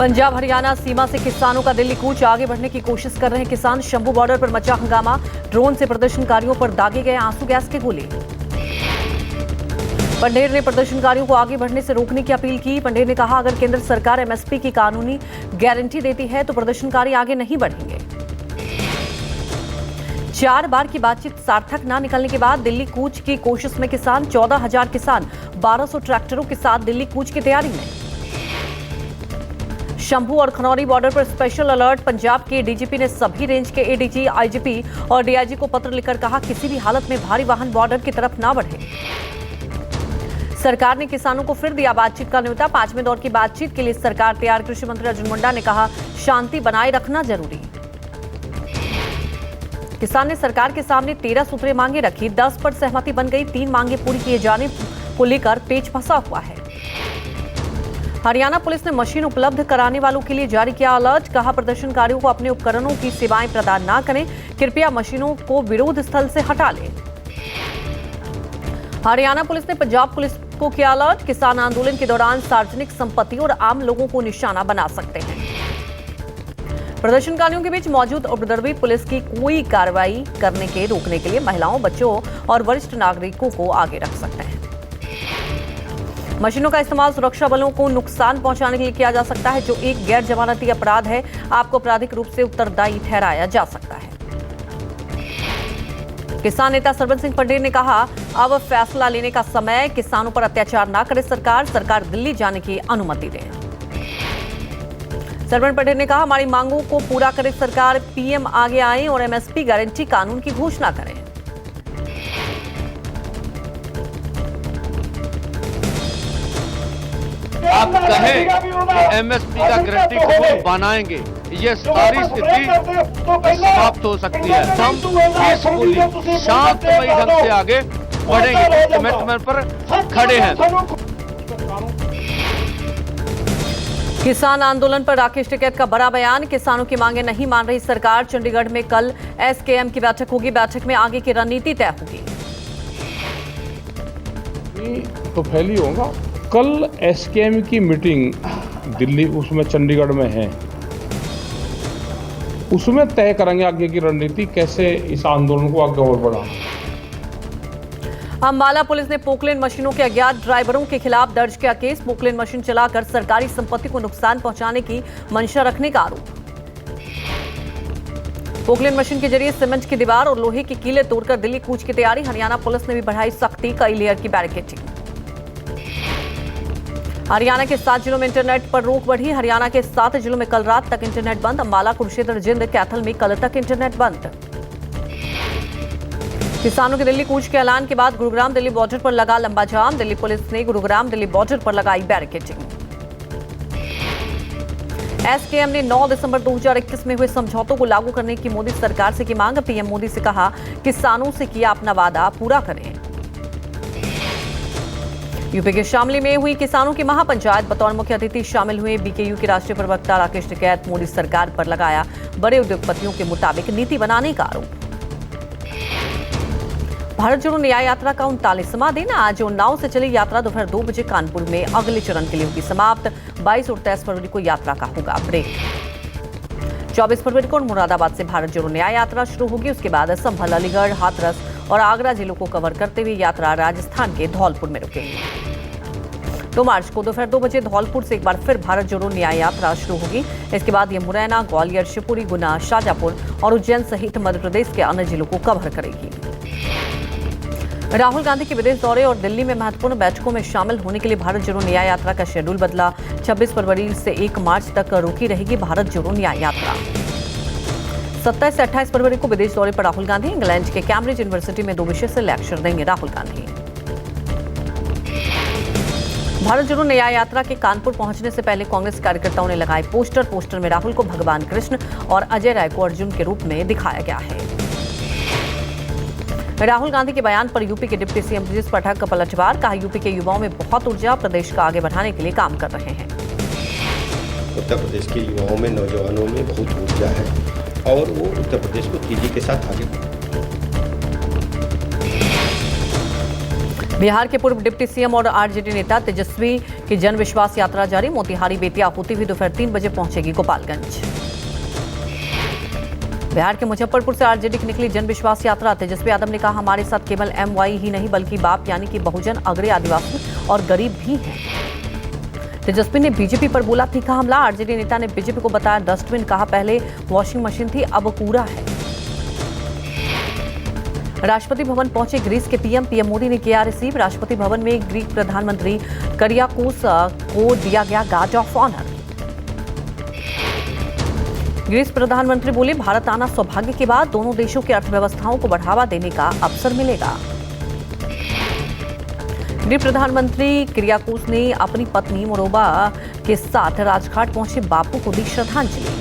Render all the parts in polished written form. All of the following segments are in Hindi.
पंजाब हरियाणा सीमा से किसानों का दिल्ली कूच, आगे बढ़ने की कोशिश कर रहे हैं किसान। शंभू बॉर्डर पर मचा हंगामा, ड्रोन से प्रदर्शनकारियों पर दागे गए आंसू गैस के गोले। पंडेर ने प्रदर्शनकारियों को आगे बढ़ने से रोकने की अपील की। पंडेर ने कहा, अगर केंद्र सरकार एमएसपी की कानूनी गारंटी देती है तो प्रदर्शनकारी आगे नहीं बढ़ेंगे। 4 बार की बातचीत सार्थक न निकलने के बाद दिल्ली कूच की कोशिश में किसान। 14,000 किसान 1200 ट्रैक्टरों के साथ दिल्ली कूच की तैयारी में। शंभू और खनौरी बॉर्डर पर स्पेशल अलर्ट। पंजाब के डीजीपी ने सभी रेंज के एडीजी, आईजीपी और डीआईजी को पत्र लिखकर कहा, किसी भी हालत में भारी वाहन बॉर्डर की तरफ ना बढ़े। सरकार ने किसानों को फिर दिया बातचीत का न्योता। 5वें दौर की बातचीत के लिए सरकार तैयार। कृषि मंत्री अर्जुन मुंडा ने कहा, शांति बनाए रखना जरूरी। किसान ने सरकार के सामने 13 सूत्रें मांगे रखी। 10 पर सहमति बन गई। 3 मांगे पूरी किए जाने को लेकर पेच फंसा हुआ है। हरियाणा पुलिस ने मशीन उपलब्ध कराने वालों के लिए जारी किया अलर्ट। कहा, प्रदर्शनकारियों को अपने उपकरणों की सेवाएं प्रदान न करें, कृपया मशीनों को विरोध स्थल से हटा लें। हरियाणा पुलिस ने पंजाब पुलिस को किया अलर्ट। किसान आंदोलन के दौरान सार्वजनिक संपत्ति और आम लोगों को निशाना बना सकते हैं। प्रदर्शनकारियों के बीच मौजूद उपद्रवी पुलिस की कोई कार्रवाई करने के रोकने के लिए महिलाओं, बच्चों और वरिष्ठ नागरिकों को आगे रख सकते हैं। मशीनों का इस्तेमाल सुरक्षा बलों को नुकसान पहुंचाने के लिए किया जा सकता है, जो एक गैर जमानती अपराध है। आपको आपराधिक रूप से उत्तरदायी ठहराया जा सकता है। किसान नेता सरवन सिंह पंडेर ने कहा, अब फैसला लेने का समय। किसानों पर अत्याचार ना करे सरकार दिल्ली जाने की अनुमति दे। सरवन पंडेर ने कहा, हमारी मांगों को पूरा करे सरकार। पीएम आगे आए और एमएसपी गारंटी कानून की घोषणा करें। आप कहें कि एमएसपी का गारंटी कानून बनाएंगे, ये सारी स्थिति समाप्त हो सकती है। हम पीसफुली, शांतमयी ढंग से आगे बढ़ेंगे, कमिटमेंट पर खड़े हैं। किसान आंदोलन पर राकेश टिकैत का बड़ा बयान। किसानों की मांगे नहीं मान रही सरकार। चंडीगढ़ में कल एसकेएम की बैठक होगी। बैठक में आगे की रणनीति तय होगी। तो फैली होगा। कल एसकेएम की मीटिंग दिल्ली, उसमें चंडीगढ़ में है, उसमें तय करेंगे आगे की रणनीति, कैसे इस आंदोलन को आगे और बढ़ाना। अंबाला पुलिस ने पोकलेन मशीनों के अज्ञात ड्राइवरों के खिलाफ दर्ज किया केस। पोकलेन मशीन चलाकर सरकारी संपत्ति को नुकसान पहुंचाने की मंशा रखने का आरोप। पोकलेन मशीन के जरिए सीमेंट की दीवार और लोहे की कीलें तोड़कर दिल्ली कूच की तैयारी। हरियाणा पुलिस ने भी बढ़ाई सख्ती, कई लेयर की बैरिकेडिंग। हरियाणा के 7 जिलों में इंटरनेट पर रोक बढ़ी। हरियाणा के 7 जिलों में कल रात तक इंटरनेट बंद। अंबाला, कुरुक्षेत्र, जिंद, कैथल में कल तक इंटरनेट बंद। किसानों के दिल्ली कूच के ऐलान के बाद गुरुग्राम दिल्ली बॉर्डर पर लगा लंबा जाम। दिल्ली पुलिस ने गुरुग्राम दिल्ली बॉर्डर पर लगाई बैरिकेडिंग। एसकेएम ने 9 दिसंबर 2021 में हुए समझौतों को लागू करने की मोदी सरकार से की मांग। पीएम मोदी से कहा, किसानों से किया अपना वादा पूरा करें। यूपी के शामली में हुई किसानों की महापंचायत। बतौर मुख्य अतिथि शामिल हुए बीकेयू के राष्ट्रीय प्रवक्ता राकेश टिकैत। मोदी सरकार पर लगाया बड़े उद्योगपतियों के मुताबिक नीति बनाने का आरोप। भारत जोड़ो न्याय यात्रा का 39वां दिन। आज उन्नाव से चली यात्रा दोपहर 2 बजे कानपुर में अगले चरण के लिए होगी समाप्त। 22 और 23 फरवरी को यात्रा का होगा ब्रेक। 24 फरवरी को मुरादाबाद से भारत जोड़ो न्याय यात्रा शुरू होगी। उसके बाद संभल, अलीगढ़, हाथरस और आगरा जिलों को कवर करते हुए यात्रा राजस्थान के धौलपुर में रुकेगी। 2 मार्च को दोपहर 2 बजे धौलपुर से एक बार फिर भारत जोड़ो न्याय यात्रा शुरू होगी। इसके बाद ये मुरैना, ग्वालियर, शिवपुरी, गुना, शाजापुर और उज्जैन सहित मध्य प्रदेश के अन्य जिलों को कवर करेगी। राहुल गांधी के विदेश दौरे और दिल्ली में महत्वपूर्ण बैठकों में शामिल होने के लिए भारत जोड़ो न्याय यात्रा का शेड्यूल बदला। 26 फरवरी से 1 मार्च तक रुकी रहेगी भारत जोड़ो न्याय यात्रा। 27 से 28 फरवरी को विदेश दौरे पर राहुल गांधी। इंग्लैंड के कैम्ब्रिज यूनिवर्सिटी में 2 विषय से लेक्चर देंगे राहुल गांधी। भारत जोड़ो न्याय यात्रा के कानपुर पहुंचने से पहले कांग्रेस कार्यकर्ताओं ने लगाए पोस्टर में राहुल को भगवान कृष्ण और अजय राय को अर्जुन के रूप में दिखाया गया है। राहुल गांधी के बयान पर यूपी के डिप्टी सीएम ब्रजेश पाठक का पलटवार। कहा, यूपी के युवाओं में बहुत ऊर्जा, प्रदेश का आगे बढ़ाने के लिए काम कर रहे हैं। उत्तर प्रदेश के युवाओं में, नौजवानों में बहुत ऊर्जा है और वो उत्तर प्रदेश को तेजी के साथ आगे बिहार के पूर्व डिप्टी सीएम और आरजेडी नेता तेजस्वी की जन विश्वास यात्रा जारी। मोतिहारी बेतिया होती हुई दोपहर 3 बजे पहुंचेगी गोपालगंज। बिहार के मुजफ्फरपुर से आरजेडी की निकली जन विश्वास यात्रा। तेजस्वी यादव ने कहा, हमारे साथ केवल MY ही नहीं बल्कि बाप यानी कि बहुजन, अग्रे, आदिवासी और गरीब भी हैं। तेजस्वी ने बीजेपी पर बोला तीखा हमला। आरजेडी नेता ने बीजेपी को बताया डस्टबिन, कहा पहले वॉशिंग मशीन थी अब कूड़ा है। राष्ट्रपति भवन पहुंचे ग्रीस के पीएम मोदी ने किया रिसीव। राष्ट्रपति भवन में ग्रीक प्रधानमंत्री करियाकोस को दिया गया गार्ड ऑफ ऑनर। ग्रीस प्रधानमंत्री बोले, भारत आना सौभाग्य के बाद दोनों देशों की अर्थव्यवस्थाओं को बढ़ावा देने का अवसर मिलेगा। ग्रीक प्रधानमंत्री किरियाकोस ने अपनी पत्नी मोरोबा के साथ राजघाट पहुंचे बापू को दी श्रद्धांजलि।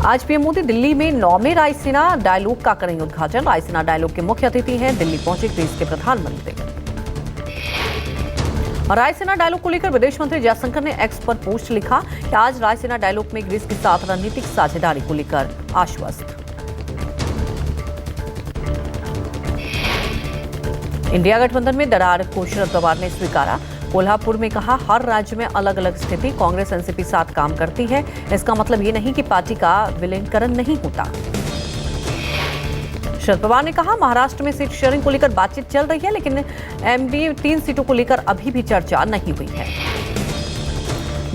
आज पीएम मोदी दिल्ली में 9वें रायसीना डायलॉग का करेंगे उद्घाटन। रायसीना डायलॉग के मुख्य अतिथि हैं दिल्ली पहुंचे ग्रीस के प्रधानमंत्री। और रायसीना डायलॉग को लेकर विदेश मंत्री जयशंकर ने एक्स पर पोस्ट लिखा कि आज रायसीना डायलॉग में ग्रीस के साथ रणनीतिक साझेदारी को लेकर आश्वस्त। इंडिया गठबंधन में दरार को शरद पवार ने स्वीकारा। कोल्हापुर में कहा, हर राज्य में अलग अलग स्थिति, कांग्रेस एनसीपी साथ काम करती है, इसका मतलब ये नहीं कि पार्टी का विलीनीकरण नहीं होता। शरद पवार ने कहा, महाराष्ट्र में सीट शेयरिंग को लेकर बातचीत चल रही है, लेकिन एमडी 3 सीटों को लेकर अभी भी चर्चा नहीं हुई है।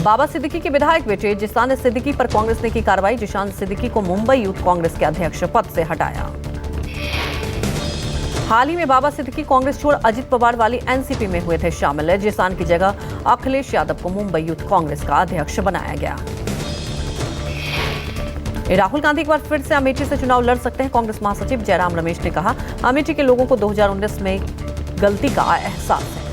बाबा सिद्दीकी के विधायक बेटे जिशान सिद्दीकी पर कांग्रेस ने की कार्रवाई। जिशान सिद्दीकी को मुंबई यूथ कांग्रेस के अध्यक्ष पद से हटाया। हाल ही में बाबा सिद्दीकी कांग्रेस छोड़ अजित पवार वाली एनसीपी में हुए थे शामिल। जिशान की जगह अखिलेश यादव को मुंबई यूथ कांग्रेस का अध्यक्ष बनाया गया। राहुल गांधी एक बार फिर से अमेठी से चुनाव लड़ सकते हैं। कांग्रेस महासचिव जयराम रमेश ने कहा, अमेठी के लोगों को 2019 में गलती का एहसास है।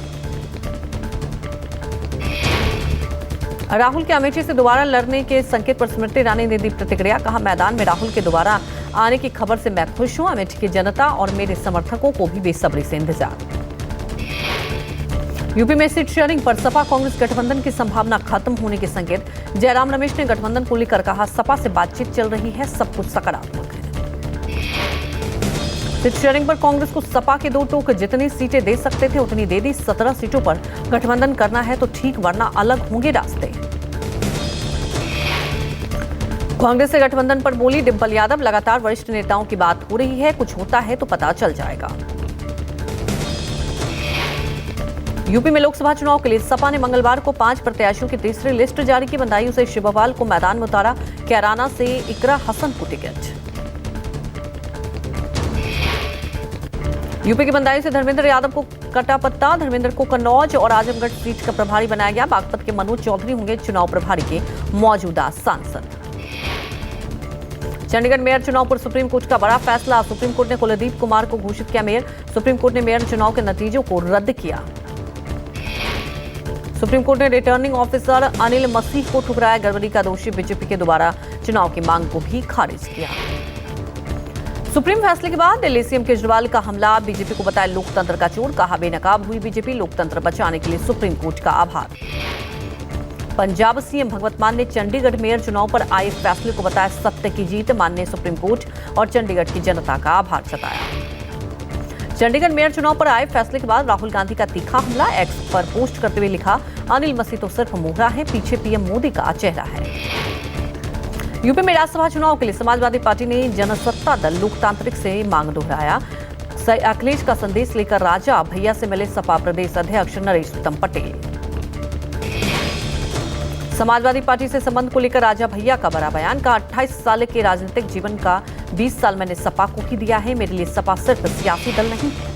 राहुल के अमेठी से दोबारा लड़ने के संकेत पर स्मृति ईरानी ने दी प्रतिक्रिया। कहा, मैदान में राहुल के दोबारा आने की खबर से मैं खुश हूं। अमेठी की जनता और मेरे समर्थकों को भी बेसब्री से इंतजार। यूपी में सीट शेयरिंग पर सपा कांग्रेस गठबंधन की संभावना खत्म होने के संकेत। जयराम रमेश ने गठबंधन को लेकर कहा, सपा से बातचीत चल रही है, सब कुछ सकारात्मक है। सीट शेयरिंग पर कांग्रेस को सपा के 2 टोक, जितनी सीटें दे सकते थे उतनी दे दी। 17 सीटों पर गठबंधन करना है तो ठीक, वरना अलग होंगे रास्ते। कांग्रेस से गठबंधन पर बोली डिंपल यादव, लगातार वरिष्ठ नेताओं की बात हो रही है, कुछ होता है तो पता चल जाएगा। यूपी में लोकसभा चुनाव के लिए सपा ने मंगलवार को 5 प्रत्याशियों की तीसरी लिस्ट जारी की। बंदायूं से शिवपाल को मैदान में उतारा। कैराना से इकरा हसन को टिकट। यूपी के बंदायूं से धर्मेंद्र यादव को कटा पत्ता। धर्मेंद्र को कन्नौज और आजमगढ़ सीट का प्रभारी बनाया गया। बागपत के मनोज चौधरी होंगे चुनाव प्रभारी के मौजूदा सांसद। चंडीगढ़ मेयर चुनाव पर सुप्रीम कोर्ट का बड़ा फैसला। सुप्रीम कोर्ट ने कुलदीप कुमार को घोषित किया मेयर। सुप्रीम कोर्ट ने मेयर चुनाव के नतीजों को रद्द किया। सुप्रीम कोर्ट ने रिटर्निंग ऑफिसर अनिल मसीह को ठुकराया। गड़बड़ी का दोषी बीजेपी के दोबारा चुनाव की मांग को भी खारिज किया। सुप्रीम फैसले के बाद दिल्ली सीएम केजरीवाल का हमला। बीजेपी को बताया लोकतंत्र का चोर। कहा, बेनकाब हुई बीजेपी, लोकतंत्र बचाने के लिए सुप्रीम कोर्ट का आभार। पंजाब सीएम भगवंत मान ने चंडीगढ़ मेयर चुनाव पर आए फैसले को बताया सत्य की जीत। मान ने सुप्रीम कोर्ट और चंडीगढ़ की जनता का आभार जताया। चंडीगढ़ मेयर चुनाव पर आए फैसले के बाद राहुल गांधी का तीखा हमला। एक्स पर पोस्ट करते हुए लिखा, अनिल मसीह तो सिर्फ मोहरा है, पीछे पीएम मोदी का चेहरा है। यूपी में राज्यसभा चुनाव के लिए समाजवादी पार्टी ने जनसत्ता दल लोकतांत्रिक से मांग दोहराया। अखिलेश का संदेश लेकर राजा भैया से मिले सपा प्रदेश अध्यक्ष नरेश उत्तम पटेल। समाजवादी पार्टी से संबंध को लेकर राजा भैया का बड़ा बयान। का 28 साल के राजनीतिक जीवन का 20 साल मैंने सपा को ही दिया है। मेरे लिए सपा सिर्फ सियासी दल नहीं है।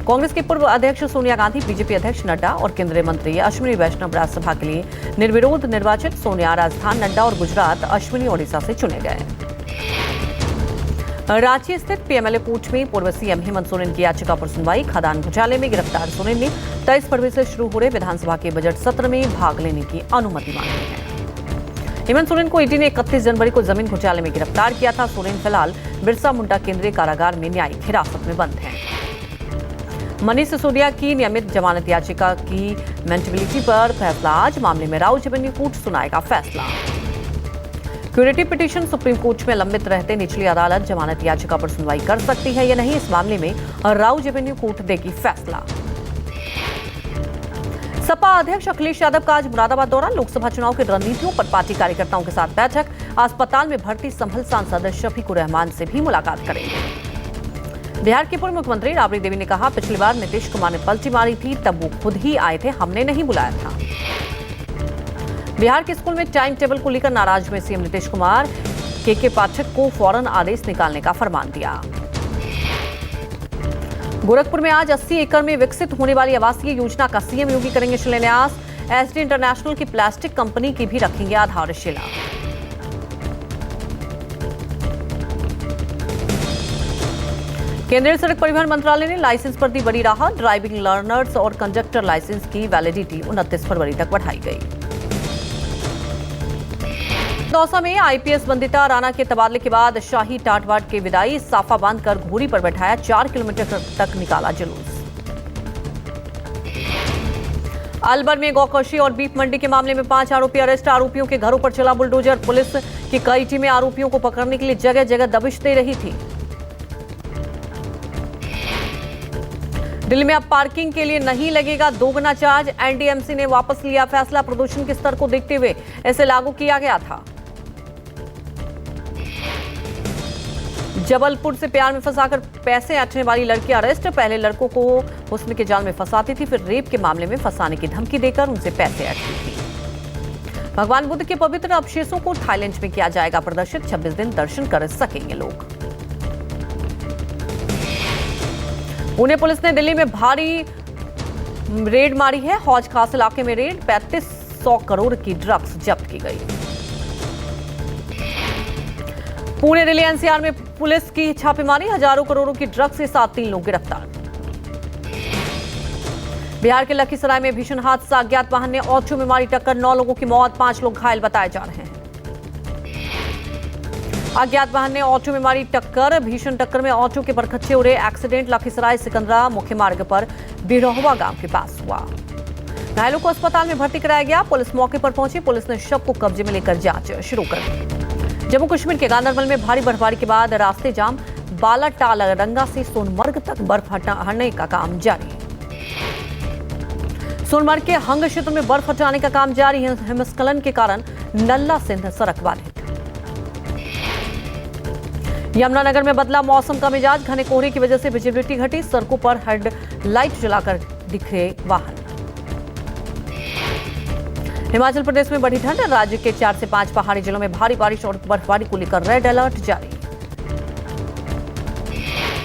कांग्रेस के पूर्व अध्यक्ष सोनिया गांधी, बीजेपी अध्यक्ष नड्डा और केंद्रीय मंत्री अश्विनी वैष्णव राज्यसभा के लिए निर्विरोध निर्वाचित। सोनिया राजस्थान, नड्डा और गुजरात, अश्विनी ओडिशा से चुने गए। रांची स्थित पीएमएलए कोर्ट में पूर्व सीएम हेमंत सोरेन की याचिका पर सुनवाई। खदान घोटाले में गिरफ्तार सोरेन ने 23 फरवरी से शुरू हो रहे विधानसभा के बजट सत्र में भाग लेने की अनुमति मांगी है। हेमंत सोरेन को ईडी ने 31 जनवरी को जमीन घोटाले में गिरफ्तार किया था। सोरेन फिलहाल बिरसा मुंडा केंद्रीय कारागार में न्यायिक हिरासत में बंद है। मनीष सिसोदिया की नियमित जमानत याचिका की मेंटेबिलिटी पर फैसला आज। मामले में राउज एवेन्यू कोर्ट सुनाएगा फैसला। क्यूरेटिव पिटीशन सुप्रीम कोर्ट में लंबित रहते निचली अदालत जमानत याचिका पर सुनवाई कर सकती है या नहीं, इस मामले में राउज एवेन्यू कोर्ट देगी फैसला। सपा अध्यक्ष अखिलेश यादव का आज मुरादाबाद दौरा, लोकसभा चुनाव की रणनीतियों पर पार्टी कार्यकर्ताओं के साथ बैठक। अस्पताल में भर्ती संभल सांसद शफीकुर रहमान से भी मुलाकात करेंगे। बिहार की पूर्व मुख्यमंत्री राबड़ी देवी ने कहा, पिछली बार नीतीश कुमार ने पलटी मारी थी तब वो खुद ही आए थे, हमने नहीं बुलाया था। बिहार के स्कूल में टाइम टेबल को लेकर नाराज हुए सीएम नीतीश कुमार, के पाठक को फौरन आदेश निकालने का फरमान दिया। गोरखपुर में आज 80 एकड़ में विकसित होने वाली आवासीय योजना का सीएम योगी करेंगे शिलान्यास। एसडी इंटरनेशनल की प्लास्टिक कंपनी की भी रखेंगे आधारशिला। केंद्रीय सड़क परिवहन मंत्रालय ने लाइसेंस पर दी बड़ी राहत, ड्राइविंग लर्नर्स और कंडक्टर लाइसेंस की वैलिडिटी 29 फरवरी तक बढ़ाई गई। दौसा में आईपीएस वंदिता राणा के तबादले के बाद शाही टाटवाट की विदाई, साफा बांधकर घोड़ी पर बैठाया, 4 किलोमीटर तक निकाला जुलूस। अलवर में गौकशी और बीफ मंडी के मामले में 5 आरोपी अरेस्ट, आरोपियों के घरों पर चला बुलडोजर। पुलिस की कई टीमें आरोपियों को पकड़ने के लिए जगह जगह दबिश दे रही थी। दिल्ली में अब पार्किंग के लिए नहीं लगेगा दोगुना चार्ज, एनडीएमसी ने वापस लिया फैसला, प्रदूषण के स्तर को देखते हुए इसे लागू किया गया था। जबलपुर से प्यार में फंसाकर पैसे ऐंठने वाली लड़की अरेस्ट, पहले लड़कों को हुस्न के जाल में फंसाती थी, फिर रेप के मामले में फंसाने की धमकी देकर उनसे पैसे ऐंठती थी। भगवान बुद्ध के पवित्र अवशेषों को थाईलैंड में किया जाएगा प्रदर्शित, 26 दिन दर्शन कर सकेंगे लोग। पुणे पुलिस ने दिल्ली में भारी रेड मारी है, हौज खास इलाके में रेड, 3500 करोड़ की ड्रग्स जब्त की गई। पुणे दिल्ली एनसीआर में पुलिस की छापेमारी, हजारों करोड़ों की ड्रग्स के साथ 3 लोग गिरफ्तार। बिहार के लखीसराय में भीषण हादसा, अज्ञात वाहन ने ऑटो में मारी टक्कर, 9 लोगों की मौत, 5 लोग घायल बताए जा रहे हैं। अज्ञात वाहन ने ऑटो में मारी टक्कर, भीषण टक्कर में ऑटो के बरखच्चे उड़े। एक्सीडेंट लखीसराय सिकंदरा मुख्य मार्ग पर बिरहुआ गांव के पास हुआ। घायलों को अस्पताल में भर्ती कराया गया, पुलिस मौके पर पहुंची, पुलिस ने शव को कब्जे में लेकर जांच शुरू कर दी। जम्मू कश्मीर के गांदरबल में भारी बर्फबारी के बाद रास्ते जाम, बालाटाल रंगा से सोनमर्ग तक बर्फ हटाने का काम जारी है। सोनमर्ग के हंग क्षेत्र में बर्फ हटाने का काम जारी है, हिमस्खलन के कारण नल्ला सिंध सड़क बाधित। यमुनानगर में बदला मौसम का मिजाज, घने कोहरे की वजह से विजिबिलिटी घटी, सड़कों पर हेडलाइट जलाकर दिखे वाहन। हिमाचल प्रदेश में बढ़ी ठंड, राज्य के 4 से 5 पहाड़ी जिलों में भारी बारिश और बर्फबारी को लेकर रेड अलर्ट जारी।